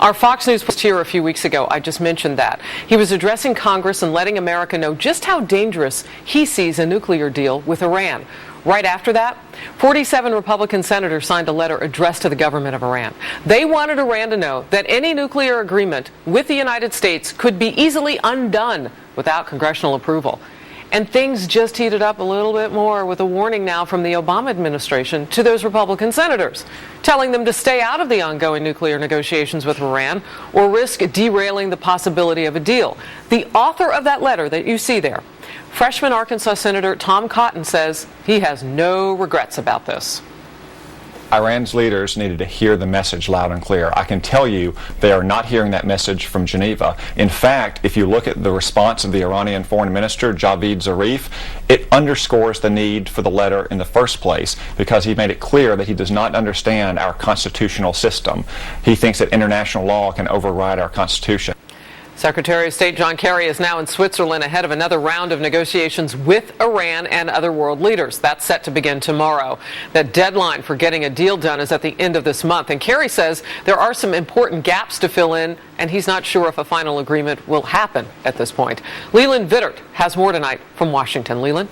Our Fox News was here a few weeks ago. I just mentioned that. He was addressing Congress and letting America know just how dangerous he sees a nuclear deal with Iran. Right after that, 47 Republican senators signed a letter addressed to the government of Iran. They wanted Iran to know that any nuclear agreement with the United States could be easily undone without congressional approval. And things just heated up a little bit more with a warning now from the Obama administration to those Republican senators, telling them to stay out of the ongoing nuclear negotiations with Iran or risk derailing the possibility of a deal. The author of that letter that you see there, freshman Arkansas Senator Tom Cotton, says he has no regrets about this. Iran's leaders needed to hear the message loud and clear. I can tell you they are not hearing that message from Geneva. In fact, if you look at the response of the Iranian Foreign Minister, Javad Zarif, it underscores the need for the letter in the first place because he made it clear that he does not understand our constitutional system. He thinks that international law can override our Constitution. Secretary of State John Kerry is now in Switzerland ahead of another round of negotiations with Iran and other world leaders. That's set to begin tomorrow. The deadline for getting a deal done is at the end of this month. And Kerry says there are some important gaps to fill in, and he's not sure if a final agreement will happen at this point. Leland Vittert has more tonight from Washington. Leland?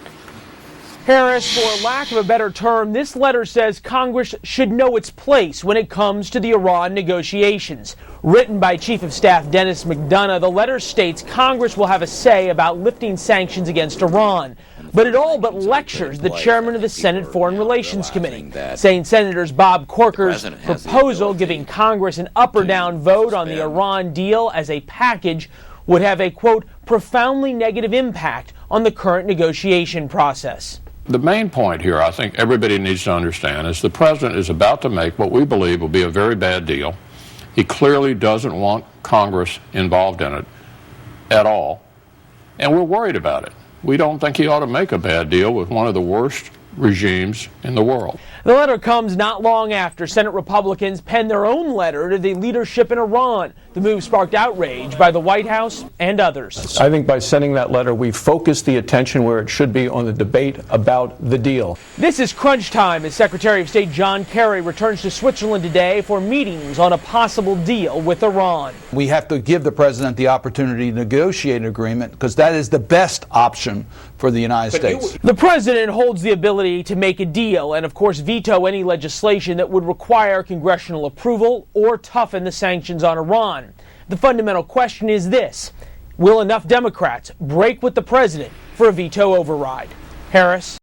Harris, for lack of a better term, this letter says Congress should know its place when it comes to the Iran negotiations. Written by Chief of Staff Dennis McDonough, the letter states Congress will have a say about lifting sanctions against Iran. But it all but lectures the chairman of the Senate Foreign Relations Committee, saying Senators Bob Corker's proposal giving Congress an up or down vote on the Iran deal as a package would have a, quote, profoundly negative impact on the current negotiation process. The main point here, I think everybody needs to understand, is the president is about to make what we believe will be a very bad deal. He clearly doesn't want Congress involved in it at all, and we're worried about it. We don't think he ought to make a bad deal with one of the worst regimes in the world. The letter comes not long after Senate Republicans penned their own letter to the leadership in Iran. The move sparked outrage by the White House and others. I think by sending that letter, we focused the attention where it should be on the debate about the deal. This is crunch time as Secretary of State John Kerry returns to Switzerland today for meetings on a possible deal with Iran. We have to give the president the opportunity to negotiate an agreement because that is the best option for the United States. The president holds the ability to make a deal and, of course, veto any legislation that would require congressional approval or toughen the sanctions on Iran. The fundamental question is this: will enough Democrats break with the president for a veto override? Harris?